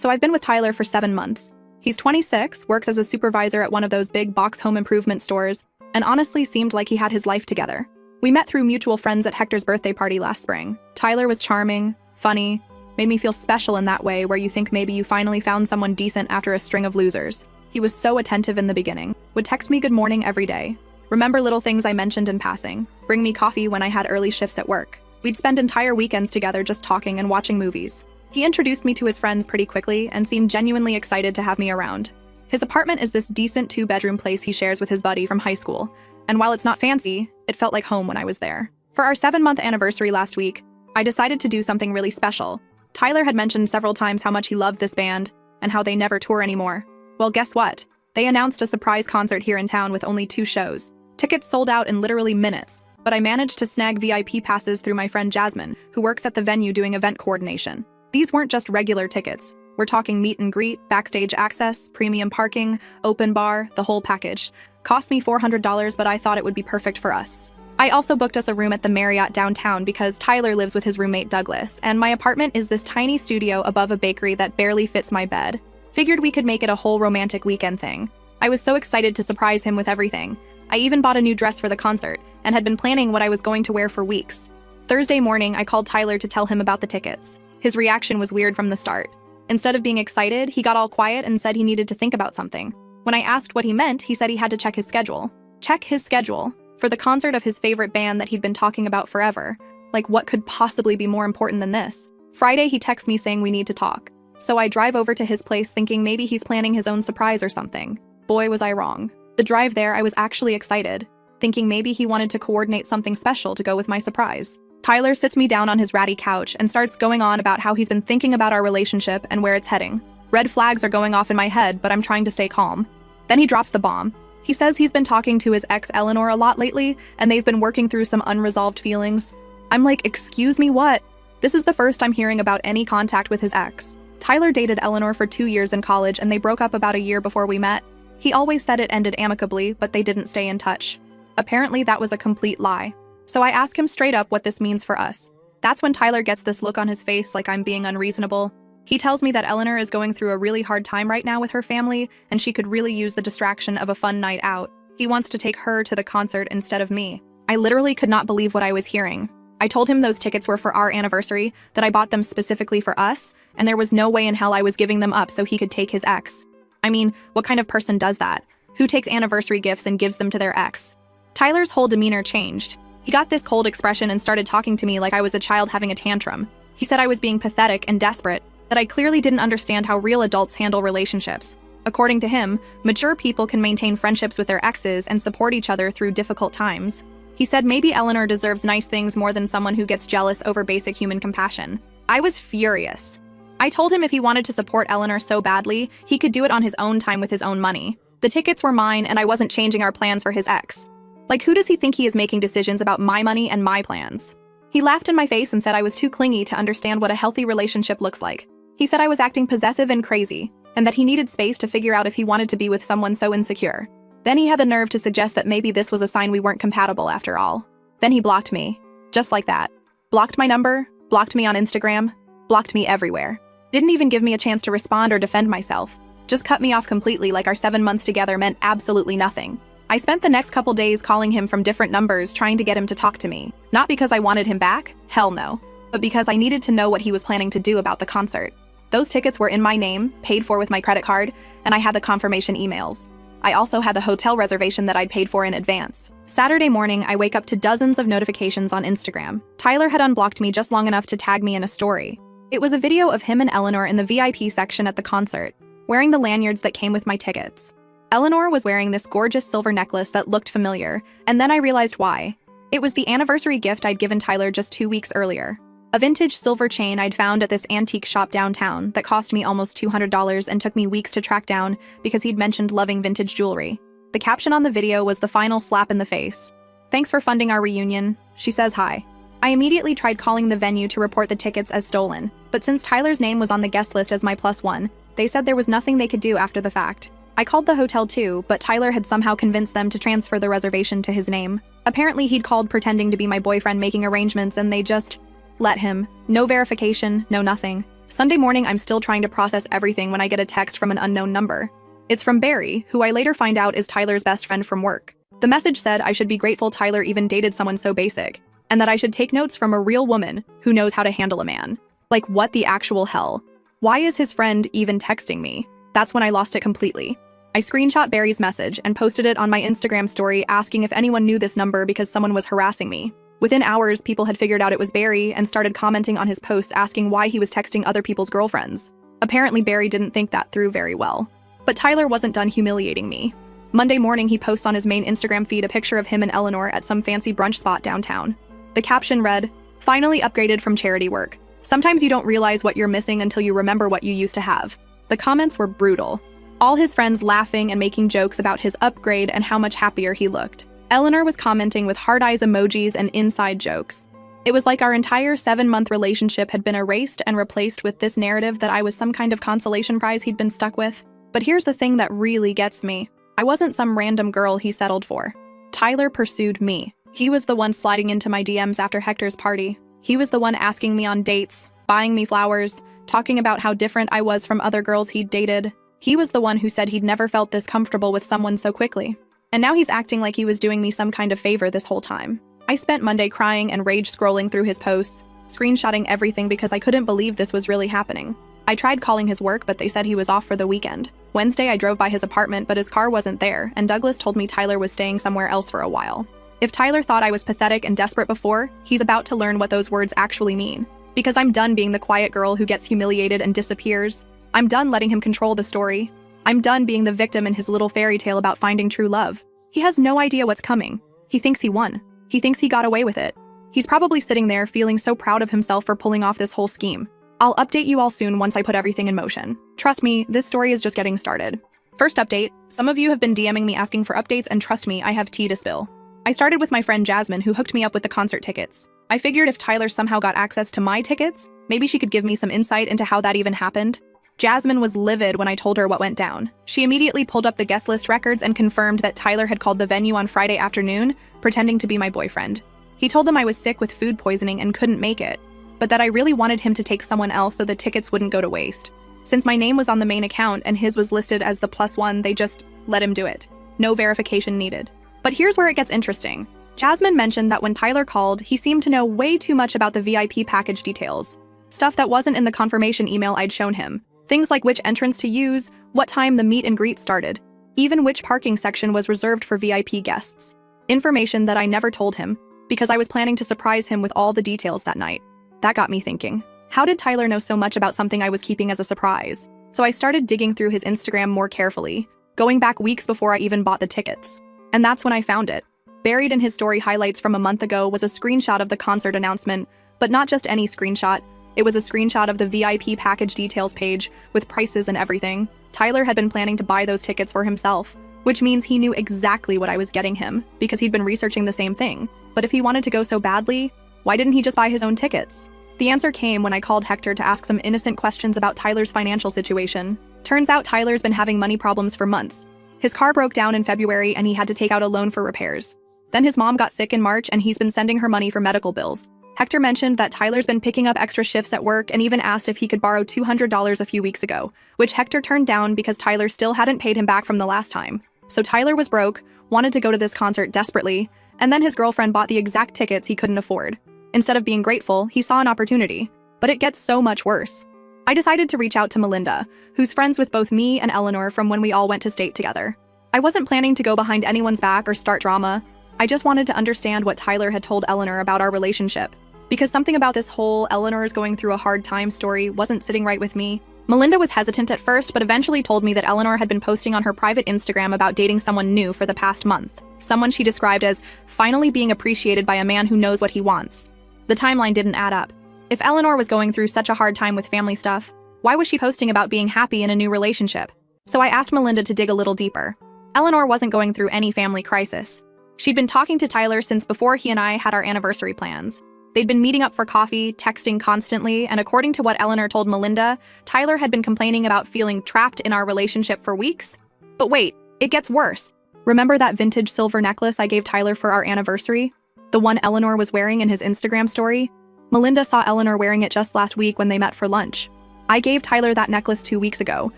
So I've been with Tyler for 7 months. He's 26, works as a supervisor at one of those big box home improvement stores, and honestly seemed like he had his life together. We met through mutual friends at Hector's birthday party last spring. Tyler was charming, funny, made me feel special in that way where you think maybe you finally found someone decent after a string of losers. He was so attentive in the beginning, would text me good morning every day, remember little things I mentioned in passing, bring me coffee when I had early shifts at work. We'd spend entire weekends together just talking and watching movies. He introduced me to his friends pretty quickly and seemed genuinely excited to have me around. His apartment is this decent 2-bedroom place he shares with his buddy from high school, and while it's not fancy, it felt like home when I was there. For our 7-month anniversary last week, I decided to do something really special. Tyler had mentioned several times how much he loved this band and how they never tour anymore. Well, guess what? They announced a surprise concert here in town with only 2 shows. Tickets sold out in literally minutes, but I managed to snag VIP passes through my friend Jasmine, who works at the venue doing event coordination. These weren't just regular tickets. We're talking meet and greet, backstage access, premium parking, open bar, the whole package. Cost me $400, but I thought it would be perfect for us. I also booked us a room at the Marriott downtown because Tyler lives with his roommate Douglas, and my apartment is this tiny studio above a bakery that barely fits my bed. Figured we could make it a whole romantic weekend thing. I was so excited to surprise him with everything. I even bought a new dress for the concert, and had been planning what I was going to wear for weeks. Thursday morning, I called Tyler to tell him about the tickets. His reaction was weird from the start. Instead of being excited, he got all quiet and said he needed to think about something. When I asked what he meant, he said he had to check his schedule. Check his schedule? For the concert of his favorite band that he'd been talking about forever. Like, what could possibly be more important than this? Friday, he texts me saying we need to talk. So I drive over to his place thinking maybe he's planning his own surprise or something. Boy, was I wrong. The drive there, I was actually excited, thinking maybe he wanted to coordinate something special to go with my surprise. Tyler sits me down on his ratty couch and starts going on about how he's been thinking about our relationship and where it's heading. Red flags are going off in my head, but I'm trying to stay calm. Then he drops the bomb. He says he's been talking to his ex Eleanor a lot lately, and they've been working through some unresolved feelings. I'm like, excuse me, what? This is the first I'm hearing about any contact with his ex. Tyler dated Eleanor for 2 years in college, and they broke up about a year before we met. He always said it ended amicably, but they didn't stay in touch. Apparently that was a complete lie. So I ask him straight up what this means for us. That's when Tyler gets this look on his face like I'm being unreasonable. He tells me that Eleanor is going through a really hard time right now with her family, and she could really use the distraction of a fun night out. He wants to take her to the concert instead of me. I literally could not believe what I was hearing. I told him those tickets were for our anniversary, that I bought them specifically for us, and there was no way in hell I was giving them up so he could take his ex. I mean, what kind of person does that? Who takes anniversary gifts and gives them to their ex? Tyler's whole demeanor changed. He got this cold expression and started talking to me like I was a child having a tantrum. He said I was being pathetic and desperate, that I clearly didn't understand how real adults handle relationships. According to him, mature people can maintain friendships with their exes and support each other through difficult times. He said maybe Eleanor deserves nice things more than someone who gets jealous over basic human compassion. I was furious. I told him if he wanted to support Eleanor so badly, he could do it on his own time with his own money. The tickets were mine, and I wasn't changing our plans for his ex. Like, who does he think he is making decisions about my money and my plans? He laughed in my face and said I was too clingy to understand what a healthy relationship looks like. He said I was acting possessive and crazy, and that he needed space to figure out if he wanted to be with someone so insecure. Then he had the nerve to suggest that maybe this was a sign we weren't compatible after all. Then he blocked me. Just like that. Blocked my number, blocked me on Instagram, blocked me everywhere. Didn't even give me a chance to respond or defend myself. Just cut me off completely like our 7 months together meant absolutely nothing. I spent the next couple days calling him from different numbers trying to get him to talk to me. Not because I wanted him back, hell no, but because I needed to know what he was planning to do about the concert. Those tickets were in my name, paid for with my credit card, and I had the confirmation emails. I also had the hotel reservation that I'd paid for in advance. Saturday morning, I wake up to dozens of notifications on Instagram. Tyler had unblocked me just long enough to tag me in a story. It was a video of him and Eleanor in the VIP section at the concert, wearing the lanyards that came with my tickets. Eleanor was wearing this gorgeous silver necklace that looked familiar, and then I realized why. It was the anniversary gift I'd given Tyler just 2 weeks earlier. A vintage silver chain I'd found at this antique shop downtown that cost me almost $200 and took me weeks to track down because he'd mentioned loving vintage jewelry. The caption on the video was the final slap in the face. "Thanks for funding our reunion," she says hi. I immediately tried calling the venue to report the tickets as stolen, but since Tyler's name was on the guest list as my +1, they said there was nothing they could do after the fact. I called the hotel too, but Tyler had somehow convinced them to transfer the reservation to his name. Apparently he'd called pretending to be my boyfriend making arrangements and they just let him. No verification, no nothing. Sunday morning, I'm still trying to process everything when I get a text from an unknown number. It's from Barry, who I later find out is Tyler's best friend from work. The message said I should be grateful Tyler even dated someone so basic, and that I should take notes from a real woman who knows how to handle a man. Like, what the actual hell? Why is his friend even texting me? That's when I lost it completely. I screenshot Barry's message and posted it on my Instagram story asking if anyone knew this number because someone was harassing me. Within hours, people had figured out it was Barry and started commenting on his posts asking why he was texting other people's girlfriends. Apparently, Barry didn't think that through very well. But Tyler wasn't done humiliating me. Monday morning, he posts on his main Instagram feed a picture of him and Eleanor at some fancy brunch spot downtown. The caption read, "Finally upgraded from charity work. Sometimes you don't realize what you're missing until you remember what you used to have." The comments were brutal. All his friends laughing and making jokes about his upgrade and how much happier he looked. Eleanor was commenting with heart eyes emojis and inside jokes. It was like our entire 7-month relationship had been erased and replaced with this narrative that I was some kind of consolation prize he'd been stuck with. But here's the thing that really gets me. I wasn't some random girl he settled for. Tyler pursued me. He was the one sliding into my DMs after Hector's party. He was the one asking me on dates, buying me flowers, talking about how different I was from other girls he'd dated. He was the one who said he'd never felt this comfortable with someone so quickly. And now he's acting like he was doing me some kind of favor this whole time. I spent Monday crying and rage scrolling through his posts, screenshotting everything because I couldn't believe this was really happening. I tried calling his work, but they said he was off for the weekend. Wednesday, I drove by his apartment, but his car wasn't there, and Douglas told me Tyler was staying somewhere else for a while. If Tyler thought I was pathetic and desperate before, he's about to learn what those words actually mean. Because I'm done being the quiet girl who gets humiliated and disappears. I'm done letting him control the story. I'm done being the victim in his little fairy tale about finding true love. He has no idea what's coming. He thinks he won. He thinks he got away with it. He's probably sitting there feeling so proud of himself for pulling off this whole scheme. I'll update you all soon once I put everything in motion. Trust me, this story is just getting started. First update, some of you have been DMing me asking for updates, and trust me, I have tea to spill. I started with my friend Jasmine, who hooked me up with the concert tickets. I figured if Tyler somehow got access to my tickets, maybe she could give me some insight into how that even happened. Jasmine was livid when I told her what went down. She immediately pulled up the guest list records and confirmed that Tyler had called the venue on Friday afternoon, pretending to be my boyfriend. He told them I was sick with food poisoning and couldn't make it, but that I really wanted him to take someone else so the tickets wouldn't go to waste. Since my name was on the main account and his was listed as the +1, they just let him do it. No verification needed. But here's where it gets interesting. Jasmine mentioned that when Tyler called, he seemed to know way too much about the VIP package details. Stuff that wasn't in the confirmation email I'd shown him. Things like which entrance to use, what time the meet and greet started, even which parking section was reserved for VIP guests. Information that I never told him, because I was planning to surprise him with all the details that night. That got me thinking, how did Tyler know so much about something I was keeping as a surprise? So I started digging through his Instagram more carefully, going back weeks before I even bought the tickets. And that's when I found it. Buried in his story highlights from a month ago was a screenshot of the concert announcement, but not just any screenshot. It was a screenshot of the VIP package details page, with prices and everything. Tyler had been planning to buy those tickets for himself, which means he knew exactly what I was getting him, because he'd been researching the same thing. But if he wanted to go so badly, why didn't he just buy his own tickets? The answer came when I called Hector to ask some innocent questions about Tyler's financial situation. Turns out Tyler's been having money problems for months. His car broke down in February and he had to take out a loan for repairs. Then his mom got sick in March and he's been sending her money for medical bills. Hector mentioned that Tyler's been picking up extra shifts at work and even asked if he could borrow $200 a few weeks ago, which Hector turned down because Tyler still hadn't paid him back from the last time. So Tyler was broke, wanted to go to this concert desperately, and then his girlfriend bought the exact tickets he couldn't afford. Instead of being grateful, he saw an opportunity. But it gets so much worse. I decided to reach out to Melinda, who's friends with both me and Eleanor from when we all went to state together. I wasn't planning to go behind anyone's back or start drama. I just wanted to understand what Tyler had told Eleanor about our relationship. Because something about this whole Eleanor's going through a hard time story wasn't sitting right with me. Melinda was hesitant at first, but eventually told me that Eleanor had been posting on her private Instagram about dating someone new for the past month. Someone she described as finally being appreciated by a man who knows what he wants. The timeline didn't add up. If Eleanor was going through such a hard time with family stuff, why was she posting about being happy in a new relationship? So I asked Melinda to dig a little deeper. Eleanor wasn't going through any family crisis. She'd been talking to Tyler since before he and I had our anniversary plans. They'd been meeting up for coffee, texting constantly, and according to what Eleanor told Melinda, Tyler had been complaining about feeling trapped in our relationship for weeks. But wait, it gets worse. Remember that vintage silver necklace I gave Tyler for our anniversary? The one Eleanor was wearing in his Instagram story? Melinda saw Eleanor wearing it just last week when they met for lunch. I gave Tyler that necklace 2 weeks ago,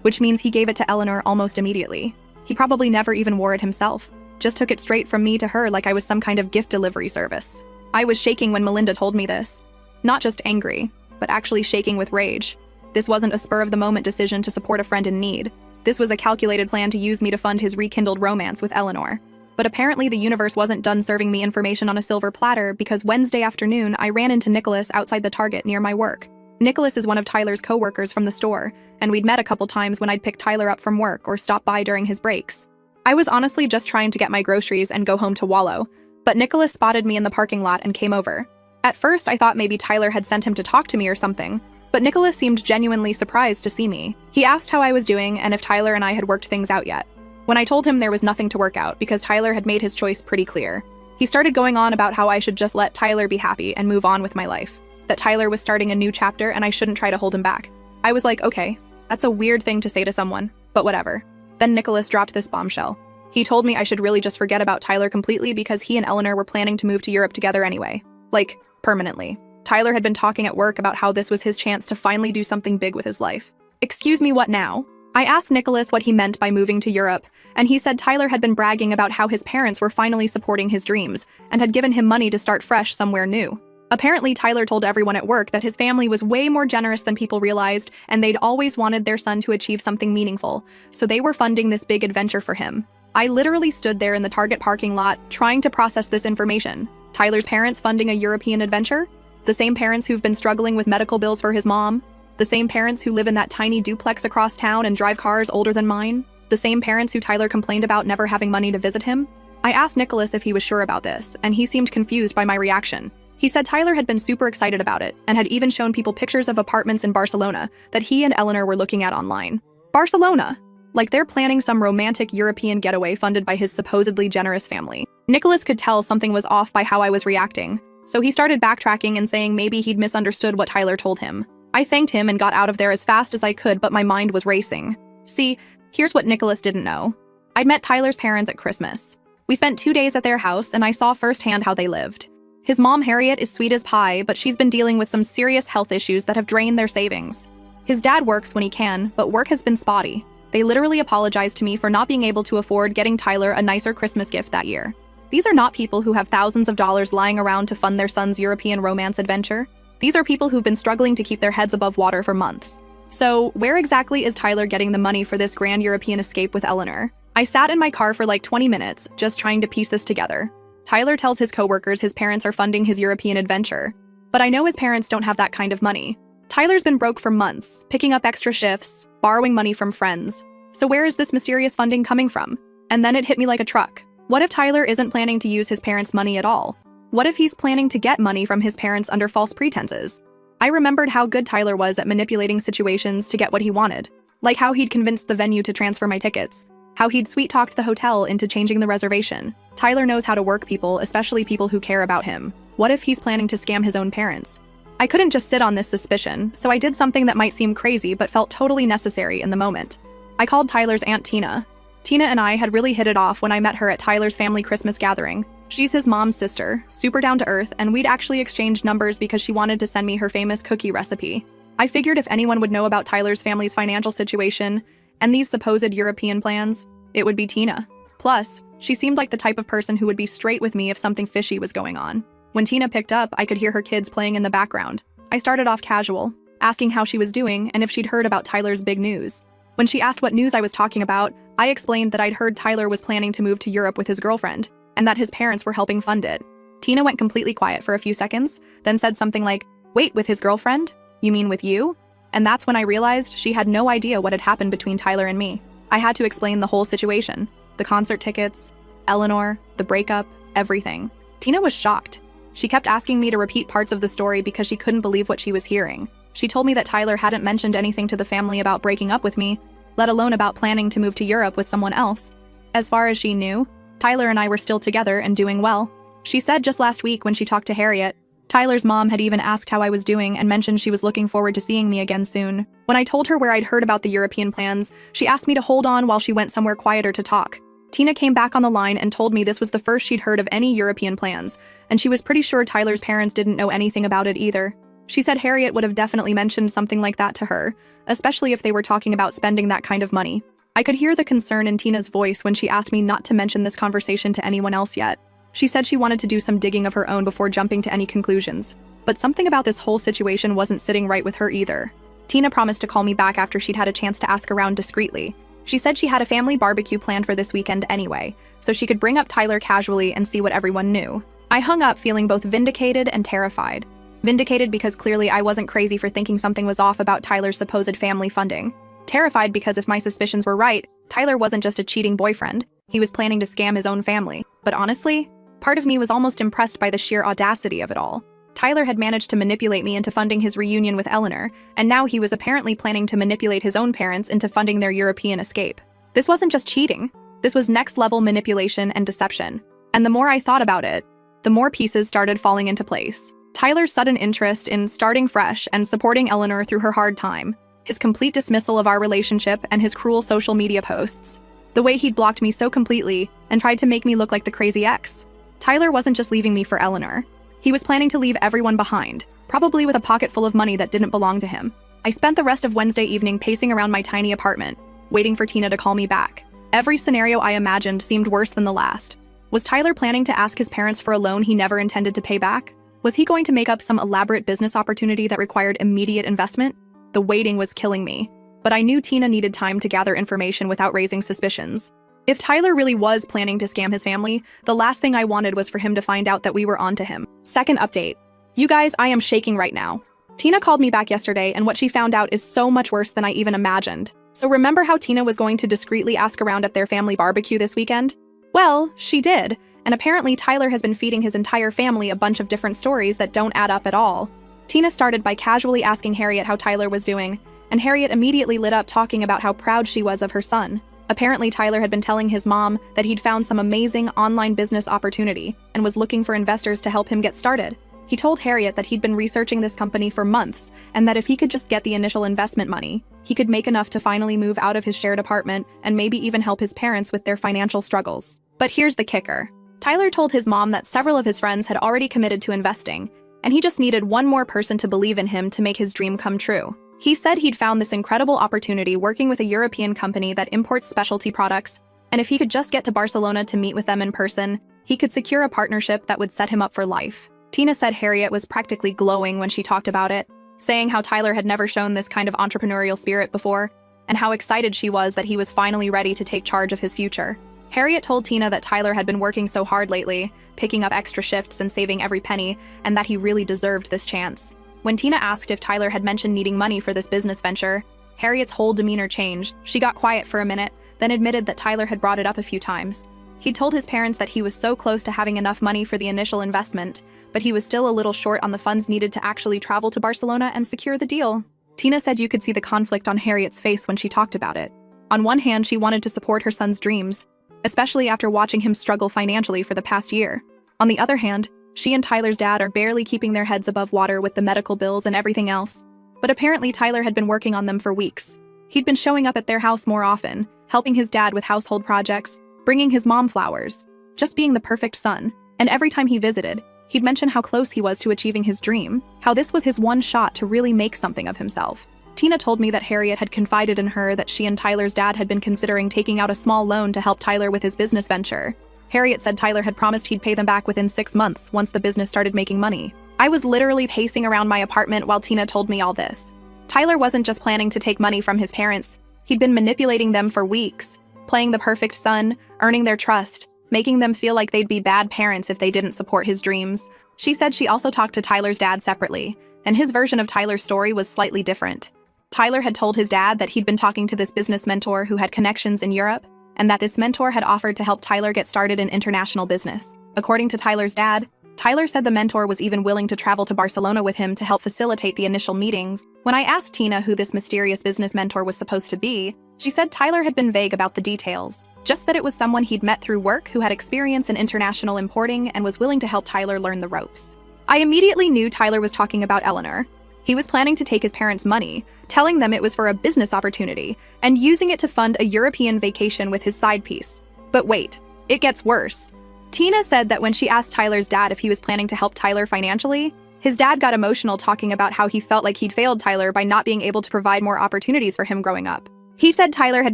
which means he gave it to Eleanor almost immediately. He probably never even wore it himself. Just took it straight from me to her like I was some kind of gift delivery service. I was shaking when Melinda told me this. Not just angry, but actually shaking with rage. This wasn't a spur-of-the-moment decision to support a friend in need. This was a calculated plan to use me to fund his rekindled romance with Eleanor. But apparently the universe wasn't done serving me information on a silver platter because Wednesday afternoon I ran into Nicholas outside the Target near my work. Nicholas is one of Tyler's co-workers from the store, and we'd met a couple times when I'd pick Tyler up from work or stop by during his breaks. I was honestly just trying to get my groceries and go home to wallow, but Nicholas spotted me in the parking lot and came over. At first I thought maybe Tyler had sent him to talk to me or something, but Nicholas seemed genuinely surprised to see me. He asked how I was doing and if Tyler and I had worked things out yet. When I told him there was nothing to work out because Tyler had made his choice pretty clear, he started going on about how I should just let Tyler be happy and move on with my life, that Tyler was starting a new chapter and I shouldn't try to hold him back. I was like, okay, that's a weird thing to say to someone, but whatever. Then Nicholas dropped this bombshell. He told me I should really just forget about Tyler completely because he and Eleanor were planning to move to Europe together anyway. Like, permanently. Tyler had been talking at work about how this was his chance to finally do something big with his life. Excuse me, what now? I asked Nicholas what he meant by moving to Europe, and he said Tyler had been bragging about how his parents were finally supporting his dreams and had given him money to start fresh somewhere new. Apparently, Tyler told everyone at work that his family was way more generous than people realized, and they'd always wanted their son to achieve something meaningful, so they were funding this big adventure for him. I literally stood there in the Target parking lot trying to process this information. Tyler's parents funding a European adventure? The same parents who've been struggling with medical bills for his mom? The same parents who live in that tiny duplex across town and drive cars older than mine? The same parents who Tyler complained about never having money to visit him? I asked Nicholas if he was sure about this, and he seemed confused by my reaction. He said Tyler had been super excited about it and had even shown people pictures of apartments in Barcelona that he and Eleanor were looking at online. Barcelona! Like they're planning some romantic European getaway funded by his supposedly generous family. Nicholas could tell something was off by how I was reacting, so he started backtracking and saying maybe he'd misunderstood what Tyler told him. I thanked him and got out of there as fast as I could, but my mind was racing. See, here's what Nicholas didn't know. I'd met Tyler's parents at Christmas. We spent 2 days at their house, and I saw firsthand how they lived. His mom, Harriet, is sweet as pie, but she's been dealing with some serious health issues that have drained their savings. His dad works when he can, but work has been spotty. They literally apologized to me for not being able to afford getting Tyler a nicer Christmas gift that year. These are not people who have thousands of dollars lying around to fund their son's European romance adventure. These are people who've been struggling to keep their heads above water for months. So, where exactly is Tyler getting the money for this grand European escape with Eleanor? I sat in my car for like 20 minutes, just trying to piece this together. Tyler tells his coworkers his parents are funding his European adventure. But I know his parents don't have that kind of money. Tyler's been broke for months, picking up extra shifts, borrowing money from friends. So where is this mysterious funding coming from? And then it hit me like a truck. What if Tyler isn't planning to use his parents' money at all? What if he's planning to get money from his parents under false pretenses? I remembered how good Tyler was at manipulating situations to get what he wanted. Like how he'd convinced the venue to transfer my tickets. How he'd sweet-talked the hotel into changing the reservation. Tyler knows how to work people, especially people who care about him. What if he's planning to scam his own parents? I couldn't just sit on this suspicion, so I did something that might seem crazy but felt totally necessary in the moment. I called Tyler's Aunt Tina. Tina and I had really hit it off when I met her at Tyler's family Christmas gathering. She's his mom's sister, super down to earth, and we'd actually exchanged numbers because she wanted to send me her famous cookie recipe. I figured if anyone would know about Tyler's family's financial situation and these supposed European plans, it would be Tina. Plus, she seemed like the type of person who would be straight with me if something fishy was going on. When Tina picked up, I could hear her kids playing in the background. I started off casual, asking how she was doing and if she'd heard about Tyler's big news. When she asked what news I was talking about, I explained that I'd heard Tyler was planning to move to Europe with his girlfriend, and that his parents were helping fund it. Tina went completely quiet for a few seconds, then said something like, "Wait, with his girlfriend? You mean with you?" And that's when I realized she had no idea what had happened between Tyler and me. I had to explain the whole situation. The concert tickets, Eleanor, the breakup, everything. Tina was shocked. She kept asking me to repeat parts of the story because she couldn't believe what she was hearing. She told me that Tyler hadn't mentioned anything to the family about breaking up with me, let alone about planning to move to Europe with someone else. As far as she knew, Tyler and I were still together and doing well. She said just last week when she talked to Harriet, Tyler's mom had even asked how I was doing and mentioned she was looking forward to seeing me again soon. When I told her where I'd heard about the European plans, she asked me to hold on while she went somewhere quieter to talk. Tina came back on the line and told me this was the first she'd heard of any European plans, and she was pretty sure Tyler's parents didn't know anything about it either. She said Harriet would have definitely mentioned something like that to her, especially if they were talking about spending that kind of money. I could hear the concern in Tina's voice when she asked me not to mention this conversation to anyone else yet. She said she wanted to do some digging of her own before jumping to any conclusions. But something about this whole situation wasn't sitting right with her either. Tina promised to call me back after she'd had a chance to ask around discreetly. She said she had a family barbecue planned for this weekend anyway, so she could bring up Tyler casually and see what everyone knew. I hung up feeling both vindicated and terrified. Vindicated because clearly I wasn't crazy for thinking something was off about Tyler's supposed family funding. Terrified because if my suspicions were right, Tyler wasn't just a cheating boyfriend. He was planning to scam his own family. But honestly, part of me was almost impressed by the sheer audacity of it all. Tyler had managed to manipulate me into funding his reunion with Eleanor, and now he was apparently planning to manipulate his own parents into funding their European escape. This wasn't just cheating. This was next-level manipulation and deception. And the more I thought about it, the more pieces started falling into place. Tyler's sudden interest in starting fresh and supporting Eleanor through her hard time, his complete dismissal of our relationship and his cruel social media posts, the way he'd blocked me so completely and tried to make me look like the crazy ex. Tyler wasn't just leaving me for Eleanor. He was planning to leave everyone behind, probably with a pocket full of money that didn't belong to him. I spent the rest of Wednesday evening pacing around my tiny apartment, waiting for Tina to call me back. Every scenario I imagined seemed worse than the last. Was Tyler planning to ask his parents for a loan he never intended to pay back? Was he going to make up some elaborate business opportunity that required immediate investment? The waiting was killing me. But I knew Tina needed time to gather information without raising suspicions. If Tyler really was planning to scam his family, the last thing I wanted was for him to find out that we were onto him. Second update. You guys, I am shaking right now. Tina called me back yesterday, and what she found out is so much worse than I even imagined. So remember how Tina was going to discreetly ask around at their family barbecue this weekend? Well, she did. And apparently Tyler has been feeding his entire family a bunch of different stories that don't add up at all. Tina started by casually asking Harriet how Tyler was doing, and Harriet immediately lit up talking about how proud she was of her son. Apparently Tyler had been telling his mom that he'd found some amazing online business opportunity and was looking for investors to help him get started. He told Harriet that he'd been researching this company for months and that if he could just get the initial investment money, he could make enough to finally move out of his shared apartment and maybe even help his parents with their financial struggles. But here's the kicker. Tyler told his mom that several of his friends had already committed to investing, and he just needed one more person to believe in him to make his dream come true. He said he'd found this incredible opportunity working with a European company that imports specialty products, and if he could just get to Barcelona to meet with them in person, he could secure a partnership that would set him up for life. Tina said Harriet was practically glowing when she talked about it, saying how Tyler had never shown this kind of entrepreneurial spirit before, and how excited she was that he was finally ready to take charge of his future. Harriet told Tina that Tyler had been working so hard lately, picking up extra shifts and saving every penny, and that he really deserved this chance. When Tina asked if Tyler had mentioned needing money for this business venture, Harriet's whole demeanor changed. She got quiet for a minute, then admitted that Tyler had brought it up a few times. He told his parents that he was so close to having enough money for the initial investment, but he was still a little short on the funds needed to actually travel to Barcelona and secure the deal. Tina said you could see the conflict on Harriet's face when she talked about it. On one hand, she wanted to support her son's dreams, especially after watching him struggle financially for the past year. On the other hand, she and Tyler's dad are barely keeping their heads above water with the medical bills and everything else. But apparently Tyler had been working on them for weeks. He'd been showing up at their house more often, helping his dad with household projects, bringing his mom flowers, just being the perfect son. And every time he visited, he'd mention how close he was to achieving his dream, how this was his one shot to really make something of himself. Tina told me that Harriet had confided in her that she and Tyler's dad had been considering taking out a small loan to help Tyler with his business venture. Harriet said Tyler had promised he'd pay them back within 6 months once the business started making money. I was literally pacing around my apartment while Tina told me all this. Tyler wasn't just planning to take money from his parents. He'd been manipulating them for weeks, playing the perfect son, earning their trust, making them feel like they'd be bad parents if they didn't support his dreams. She said she also talked to Tyler's dad separately, and his version of Tyler's story was slightly different. Tyler had told his dad that he'd been talking to this business mentor who had connections in Europe, and that this mentor had offered to help Tyler get started in international business. According to Tyler's dad, Tyler said the mentor was even willing to travel to Barcelona with him to help facilitate the initial meetings. When I asked Tina who this mysterious business mentor was supposed to be, she said Tyler had been vague about the details, just that it was someone he'd met through work who had experience in international importing and was willing to help Tyler learn the ropes. I immediately knew Tyler was talking about Eleanor. He was planning to take his parents' money, telling them it was for a business opportunity, and using it to fund a European vacation with his side piece. But wait, it gets worse. Tina said that when she asked Tyler's dad if he was planning to help Tyler financially, His dad got emotional talking about how he felt like he'd failed Tyler by not being able to provide more opportunities for him growing up. He said Tyler had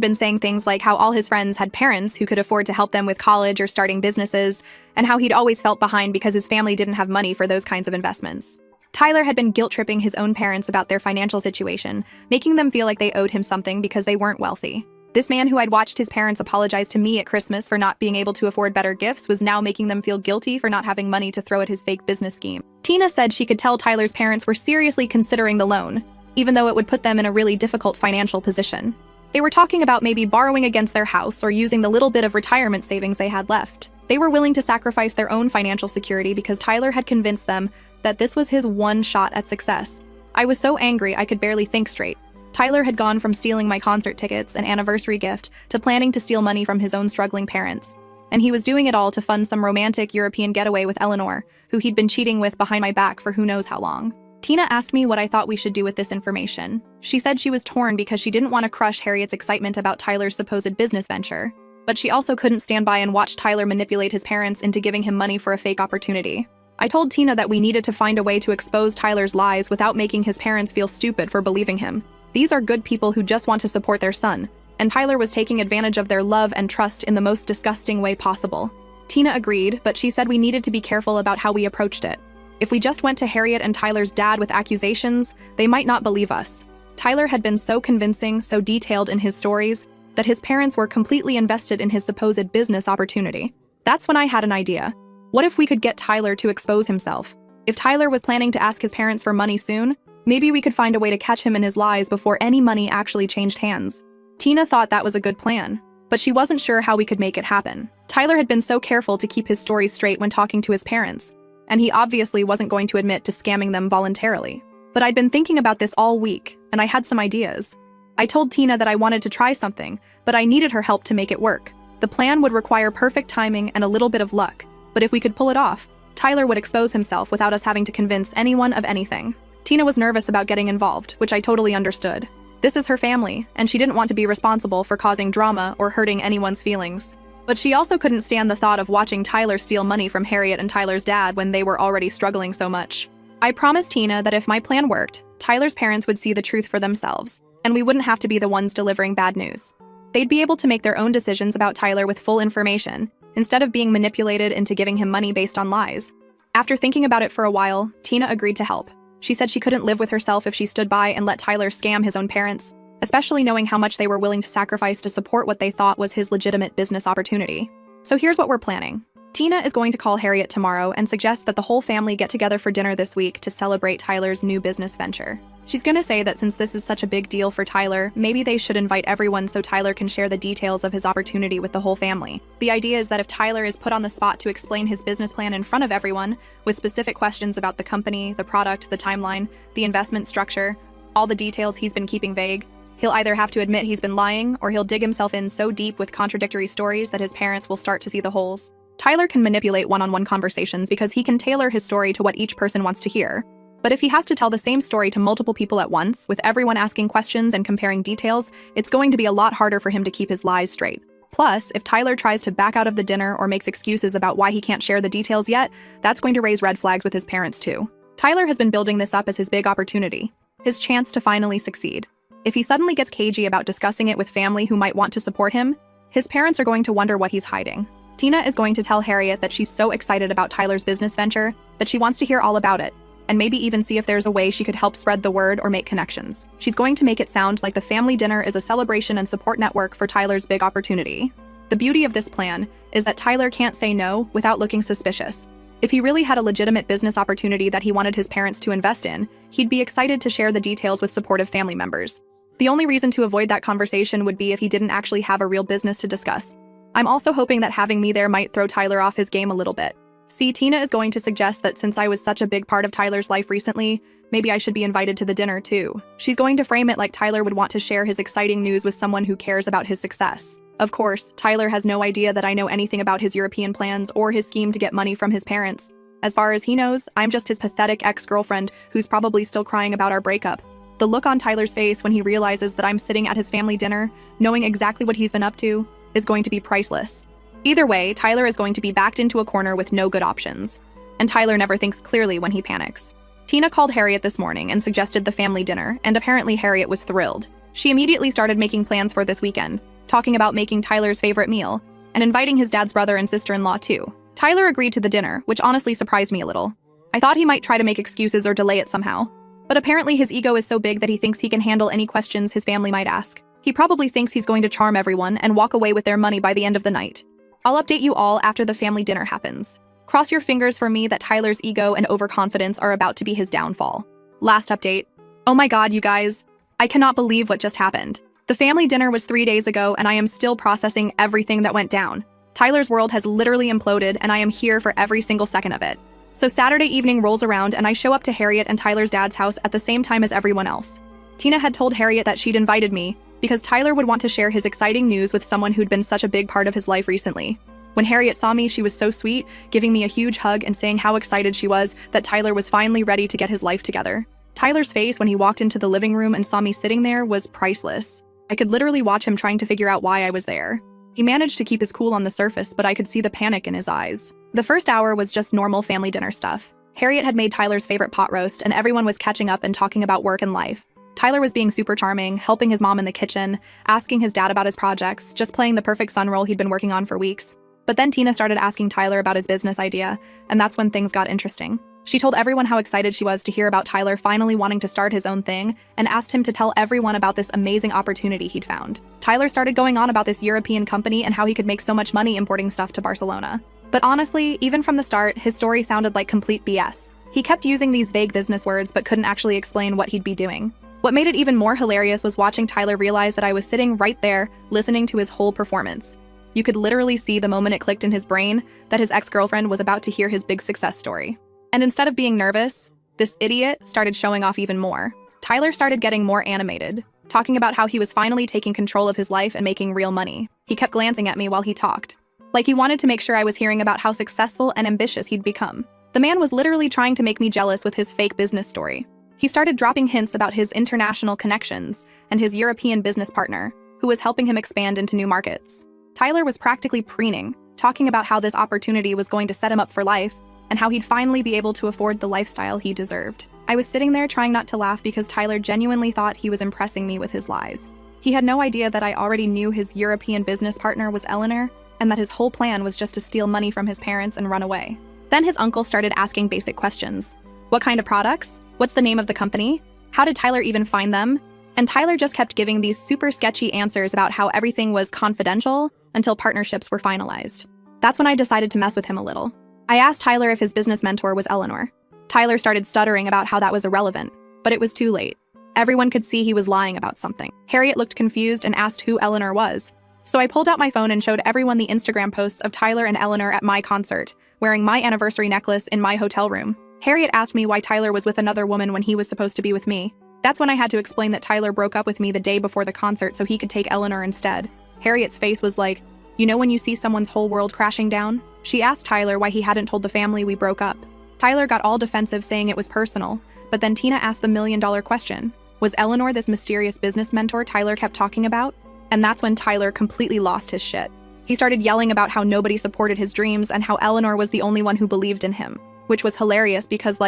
been saying things like how all his friends had parents who could afford to help them with college or starting businesses, and how he'd always felt behind because his family didn't have money for those kinds of investments. Tyler had been guilt-tripping his own parents about their financial situation, making them feel like they owed him something because they weren't wealthy. This man who I'd watched his parents apologize to me at Christmas for not being able to afford better gifts was now making them feel guilty for not having money to throw at his fake business scheme. Tina said she could tell Tyler's parents were seriously considering the loan, even though it would put them in a really difficult financial position. They were talking about maybe borrowing against their house or using the little bit of retirement savings they had left. They were willing to sacrifice their own financial security because Tyler had convinced them that this was his one shot at success. I was so angry I could barely think straight. Tyler had gone from stealing my concert tickets and anniversary gift to planning to steal money from his own struggling parents. And he was doing it all to fund some romantic European getaway with Eleanor, who he'd been cheating with behind my back for who knows how long. Tina asked me what I thought we should do with this information. She said she was torn because she didn't want to crush Harriet's excitement about Tyler's supposed business venture, but she also couldn't stand by and watch Tyler manipulate his parents into giving him money for a fake opportunity. I told Tina that we needed to find a way to expose Tyler's lies without making his parents feel stupid for believing him. These are good people who just want to support their son, and Tyler was taking advantage of their love and trust in the most disgusting way possible. Tina agreed, but she said we needed to be careful about how we approached it. If we just went to Harriet and Tyler's dad with accusations, they might not believe us. Tyler had been so convincing, so detailed in his stories, that his parents were completely invested in his supposed business opportunity. That's when I had an idea. What if we could get Tyler to expose himself? If Tyler was planning to ask his parents for money soon, maybe we could find a way to catch him in his lies before any money actually changed hands. Tina thought that was a good plan, but she wasn't sure how we could make it happen. Tyler had been so careful to keep his story straight when talking to his parents, and he obviously wasn't going to admit to scamming them voluntarily. But I'd been thinking about this all week, and I had some ideas. I told Tina that I wanted to try something, but I needed her help to make it work. The plan would require perfect timing and a little bit of luck, but if we could pull it off, Tyler would expose himself without us having to convince anyone of anything. Tina was nervous about getting involved, which I totally understood. This is her family, and she didn't want to be responsible for causing drama or hurting anyone's feelings. But she also couldn't stand the thought of watching Tyler steal money from Harriet and Tyler's dad when they were already struggling so much. I promised Tina that if my plan worked, Tyler's parents would see the truth for themselves, and we wouldn't have to be the ones delivering bad news. They'd be able to make their own decisions about Tyler with full information, instead of being manipulated into giving him money based on lies. After thinking about it for a while, Tina agreed to help. She said she couldn't live with herself if she stood by and let Tyler scam his own parents, especially knowing how much they were willing to sacrifice to support what they thought was his legitimate business opportunity. So here's what we're planning. Tina is going to call Harriet tomorrow and suggest that the whole family get together for dinner this week to celebrate Tyler's new business venture. She's going to say that since this is such a big deal for Tyler, maybe they should invite everyone so Tyler can share the details of his opportunity with the whole family. The idea is that if Tyler is put on the spot to explain his business plan in front of everyone, with specific questions about the company, the product, the timeline, the investment structure, all the details he's been keeping vague, he'll either have to admit he's been lying, or he'll dig himself in so deep with contradictory stories that his parents will start to see the holes. Tyler can manipulate one-on-one conversations because he can tailor his story to what each person wants to hear. But if he has to tell the same story to multiple people at once, with everyone asking questions and comparing details, it's going to be a lot harder for him to keep his lies straight. Plus, if Tyler tries to back out of the dinner or makes excuses about why he can't share the details yet, that's going to raise red flags with his parents too. Tyler has been building this up as his big opportunity, his chance to finally succeed. If he suddenly gets cagey about discussing it with family who might want to support him, his parents are going to wonder what he's hiding. Tina is going to tell Harriet that she's so excited about Tyler's business venture that she wants to hear all about it, and maybe even see if there's a way she could help spread the word or make connections. She's going to make it sound like the family dinner is a celebration and support network for Tyler's big opportunity. The beauty of this plan is that Tyler can't say no without looking suspicious. If he really had a legitimate business opportunity that he wanted his parents to invest in, he'd be excited to share the details with supportive family members. The only reason to avoid that conversation would be if he didn't actually have a real business to discuss. I'm also hoping that having me there might throw Tyler off his game a little bit. See, Tina is going to suggest that since I was such a big part of Tyler's life recently, maybe I should be invited to the dinner too. She's going to frame it like Tyler would want to share his exciting news with someone who cares about his success. Of course, Tyler has no idea that I know anything about his European plans or his scheme to get money from his parents. As far as he knows, I'm just his pathetic ex-girlfriend who's probably still crying about our breakup. The look on Tyler's face when he realizes that I'm sitting at his family dinner, knowing exactly what he's been up to, is going to be priceless. Either way, Tyler is going to be backed into a corner with no good options. And Tyler never thinks clearly when he panics. Tina called Harriet this morning and suggested the family dinner, and apparently Harriet was thrilled. She immediately started making plans for this weekend, talking about making Tyler's favorite meal, and inviting his dad's brother and sister-in-law too. Tyler agreed to the dinner, which honestly surprised me a little. I thought he might try to make excuses or delay it somehow. But apparently his ego is so big that he thinks he can handle any questions his family might ask. He probably thinks he's going to charm everyone and walk away with their money by the end of the night. I'll update you all after the family dinner happens. Cross your fingers for me that Tyler's ego and overconfidence are about to be his downfall. Last update. Oh my god, you guys. I cannot believe what just happened. The family dinner was 3 days ago and I am still processing everything that went down. Tyler's world has literally imploded and I am here for every single second of it. So Saturday evening rolls around and I show up to Harriet and Tyler's dad's house at the same time as everyone else. Tina had told Harriet that she'd invited me because Tyler would want to share his exciting news with someone who'd been such a big part of his life recently. When Harriet saw me, she was so sweet, giving me a huge hug and saying how excited she was that Tyler was finally ready to get his life together. Tyler's face when he walked into the living room and saw me sitting there was priceless. I could literally watch him trying to figure out why I was there. He managed to keep his cool on the surface, but I could see the panic in his eyes. The first hour was just normal family dinner stuff. Harriet had made Tyler's favorite pot roast, and everyone was catching up and talking about work and life. Tyler was being super charming, helping his mom in the kitchen, asking his dad about his projects, just playing the perfect son role he'd been working on for weeks. But then Tina started asking Tyler about his business idea, and that's when things got interesting. She told everyone how excited she was to hear about Tyler finally wanting to start his own thing, and asked him to tell everyone about this amazing opportunity he'd found. Tyler started going on about this European company and how he could make so much money importing stuff to Barcelona. But honestly, even from the start, his story sounded like complete BS. He kept using these vague business words but couldn't actually explain what he'd be doing. What made it even more hilarious was watching Tyler realize that I was sitting right there, listening to his whole performance. You could literally see the moment it clicked in his brain that his ex-girlfriend was about to hear his big success story. And instead of being nervous, this idiot started showing off even more. Tyler started getting more animated, talking about how he was finally taking control of his life and making real money. He kept glancing at me while he talked, like he wanted to make sure I was hearing about how successful and ambitious he'd become. The man was literally trying to make me jealous with his fake business story. He started dropping hints about his international connections and his European business partner, who was helping him expand into new markets. Tyler was practically preening, talking about how this opportunity was going to set him up for life and how he'd finally be able to afford the lifestyle he deserved. I was sitting there trying not to laugh because Tyler genuinely thought he was impressing me with his lies. He had no idea that I already knew his European business partner was Eleanor and that his whole plan was just to steal money from his parents and run away. Then his uncle started asking basic questions. What kind of products? What's the name of the company? How did Tyler even find them? And Tyler just kept giving these super sketchy answers about how everything was confidential until partnerships were finalized. That's when I decided to mess with him a little. I asked Tyler if his business mentor was Eleanor. Tyler started stuttering about how that was irrelevant, but it was too late. Everyone could see he was lying about something. Harriet looked confused and asked who Eleanor was. So I pulled out my phone and showed everyone the Instagram posts of Tyler and Eleanor at my concert, wearing my anniversary necklace in my hotel room. Harriet asked me why Tyler was with another woman when he was supposed to be with me. That's when I had to explain that Tyler broke up with me the day before the concert so he could take Eleanor instead. Harriet's face was like, you know when you see someone's whole world crashing down? She asked Tyler why he hadn't told the family we broke up. Tyler got all defensive saying it was personal, but then Tina asked the million-dollar question. Was Eleanor this mysterious business mentor Tyler kept talking about? And that's when Tyler completely lost his shit. He started yelling about how nobody supported his dreams and how Eleanor was the only one who believed in him, which was hilarious because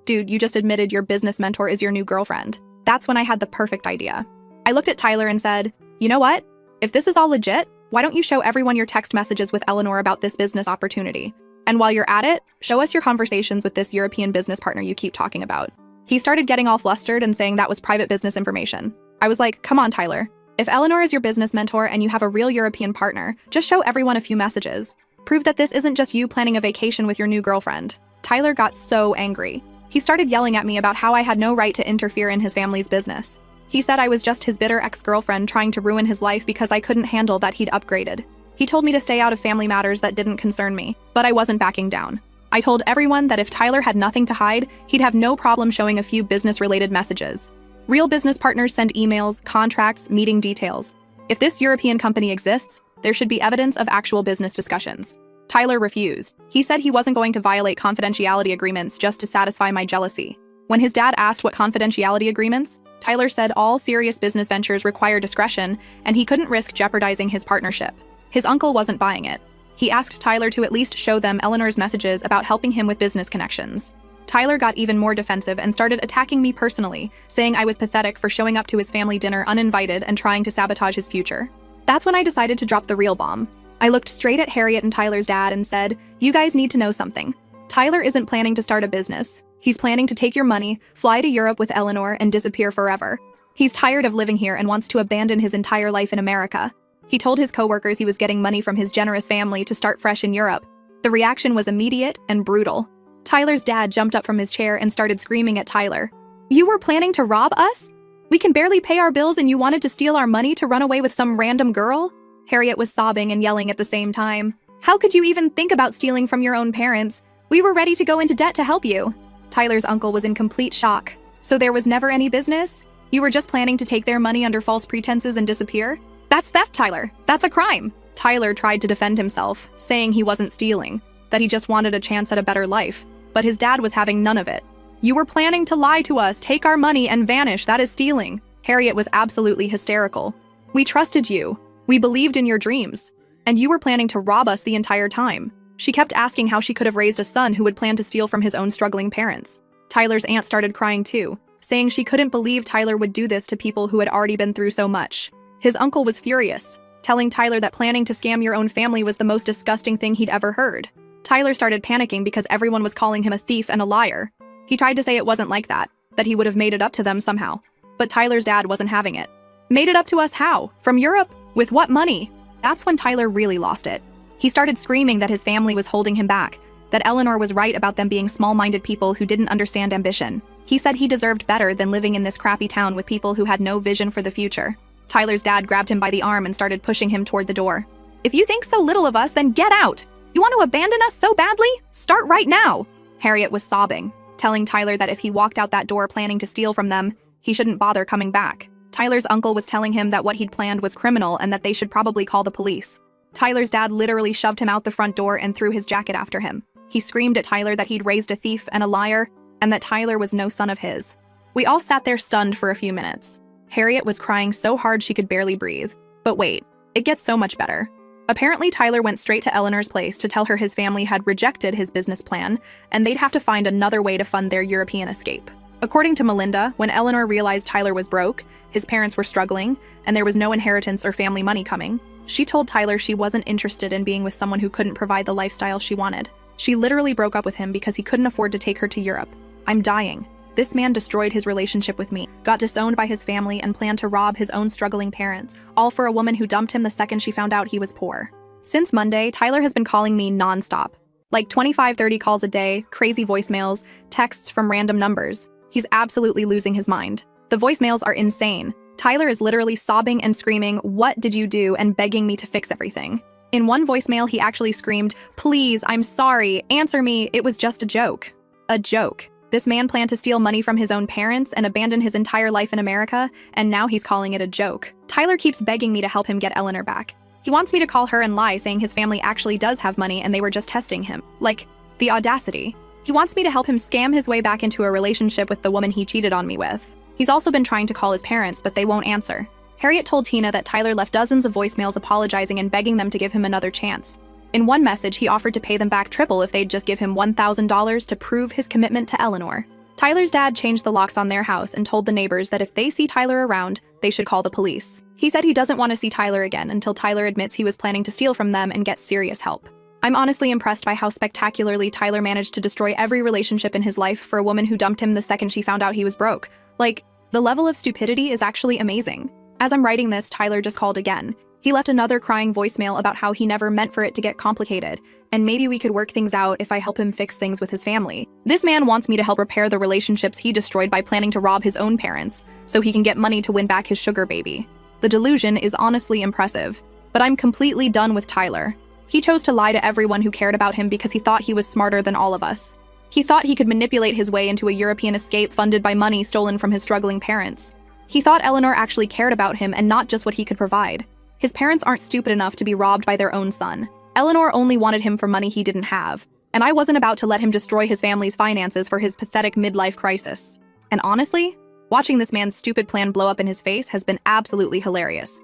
dude, you just admitted your business mentor is your new girlfriend. That's when I had the perfect idea. I looked at Tyler and said, you know what? If this is all legit, why don't you show everyone your text messages with Eleanor about this business opportunity? And while you're at it, show us your conversations with this European business partner you keep talking about. He started getting all flustered and saying that was private business information. I was like, come on, Tyler. If Eleanor is your business mentor and you have a real European partner, just show everyone a few messages. Prove that this isn't just you planning a vacation with your new girlfriend. Tyler got so angry. He started yelling at me about how I had no right to interfere in his family's business. He said I was just his bitter ex-girlfriend trying to ruin his life because I couldn't handle that he'd upgraded. He told me to stay out of family matters that didn't concern me, but I wasn't backing down. I told everyone that if Tyler had nothing to hide, he'd have no problem showing a few business-related messages. Real business partners send emails, contracts, meeting details. If this European company exists, there should be evidence of actual business discussions. Tyler refused. He said he wasn't going to violate confidentiality agreements just to satisfy my jealousy. When his dad asked what confidentiality agreements, Tyler said all serious business ventures require discretion and he couldn't risk jeopardizing his partnership. His uncle wasn't buying it. He asked Tyler to at least show them Eleanor's messages about helping him with business connections. Tyler got even more defensive and started attacking me personally, saying I was pathetic for showing up to his family dinner uninvited and trying to sabotage his future. That's when I decided to drop the real bomb. I looked straight at Harriet and Tyler's dad and said, "You guys need to know something. Tyler isn't planning to start a business. He's planning to take your money, fly to Europe with Eleanor, and disappear forever. He's tired of living here and wants to abandon his entire life in America." He told his coworkers he was getting money from his generous family to start fresh in Europe. The reaction was immediate and brutal. Tyler's dad jumped up from his chair and started screaming at Tyler. "You were planning to rob us? We can barely pay our bills and you wanted to steal our money to run away with some random girl?" Harriet was sobbing and yelling at the same time. "How could you even think about stealing from your own parents? We were ready to go into debt to help you." Tyler's uncle was in complete shock. "So there was never any business? You were just planning to take their money under false pretenses and disappear? That's theft, Tyler. That's a crime." Tyler tried to defend himself, saying he wasn't stealing, that he just wanted a chance at a better life. But his dad was having none of it. "You were planning to lie to us, take our money, and vanish. That is stealing." Harriet was absolutely hysterical. "We trusted you. We believed in your dreams. And you were planning to rob us the entire time." She kept asking how she could have raised a son who would plan to steal from his own struggling parents. Tyler's aunt started crying too, saying she couldn't believe Tyler would do this to people who had already been through so much. His uncle was furious, telling Tyler that planning to scam your own family was the most disgusting thing he'd ever heard. Tyler started panicking because everyone was calling him a thief and a liar. He tried to say it wasn't like that he would have made it up to them somehow. But Tyler's dad wasn't having it. "Made it up to us how? From Europe? With what money?" That's when Tyler really lost it. He started screaming that his family was holding him back, that Eleanor was right about them being small-minded people who didn't understand ambition. He said he deserved better than living in this crappy town with people who had no vision for the future. Tyler's dad grabbed him by the arm and started pushing him toward the door. "If you think so little of us, then get out! You want to abandon us so badly? Start right now!" Harriet was sobbing, telling Tyler that if he walked out that door planning to steal from them, he shouldn't bother coming back. Tyler's uncle was telling him that what he'd planned was criminal and that they should probably call the police. Tyler's dad literally shoved him out the front door and threw his jacket after him. He screamed at Tyler that he'd raised a thief and a liar, and that Tyler was no son of his. We all sat there stunned for a few minutes. Harriet was crying so hard she could barely breathe. But wait, it gets so much better. Apparently, Tyler went straight to Eleanor's place to tell her his family had rejected his business plan, and they'd have to find another way to fund their European escape. According to Melinda, when Eleanor realized Tyler was broke, his parents were struggling, and there was no inheritance or family money coming, she told Tyler she wasn't interested in being with someone who couldn't provide the lifestyle she wanted. She literally broke up with him because he couldn't afford to take her to Europe. "I'm dying. This man destroyed his relationship with me, got disowned by his family, and planned to rob his own struggling parents, all for a woman who dumped him the second she found out he was poor." Since Monday, Tyler has been calling me nonstop. Like 25-30 calls a day, crazy voicemails, texts from random numbers. He's absolutely losing his mind. The voicemails are insane. Tyler is literally sobbing and screaming, "What did you do?" and begging me to fix everything. In one voicemail, he actually screamed, "Please, I'm sorry, answer me, it was just a joke." A joke. This man planned to steal money from his own parents and abandon his entire life in America, and now he's calling it a joke. Tyler keeps begging me to help him get Eleanor back. He wants me to call her and lie, saying his family actually does have money and they were just testing him. Like, the audacity. He wants me to help him scam his way back into a relationship with the woman he cheated on me with. He's also been trying to call his parents, but they won't answer. Harriet told Tina that Tyler left dozens of voicemails apologizing and begging them to give him another chance. In one message, he offered to pay them back triple if they'd just give him $1,000 to prove his commitment to Eleanor. Tyler's dad changed the locks on their house and told the neighbors that if they see Tyler around, they should call the police. He said he doesn't want to see Tyler again until Tyler admits he was planning to steal from them and get serious help. I'm honestly impressed by how spectacularly Tyler managed to destroy every relationship in his life for a woman who dumped him the second she found out he was broke. Like, the level of stupidity is actually amazing. As I'm writing this, Tyler just called again. He left another crying voicemail about how he never meant for it to get complicated, and maybe we could work things out if I help him fix things with his family. This man wants me to help repair the relationships he destroyed by planning to rob his own parents, so he can get money to win back his sugar baby. The delusion is honestly impressive, but I'm completely done with Tyler. He chose to lie to everyone who cared about him because he thought he was smarter than all of us. He thought he could manipulate his way into a European escape funded by money stolen from his struggling parents. He thought Eleanor actually cared about him and not just what he could provide. His parents aren't stupid enough to be robbed by their own son. Eleanor only wanted him for money he didn't have, and I wasn't about to let him destroy his family's finances for his pathetic midlife crisis. And honestly, watching this man's stupid plan blow up in his face has been absolutely hilarious.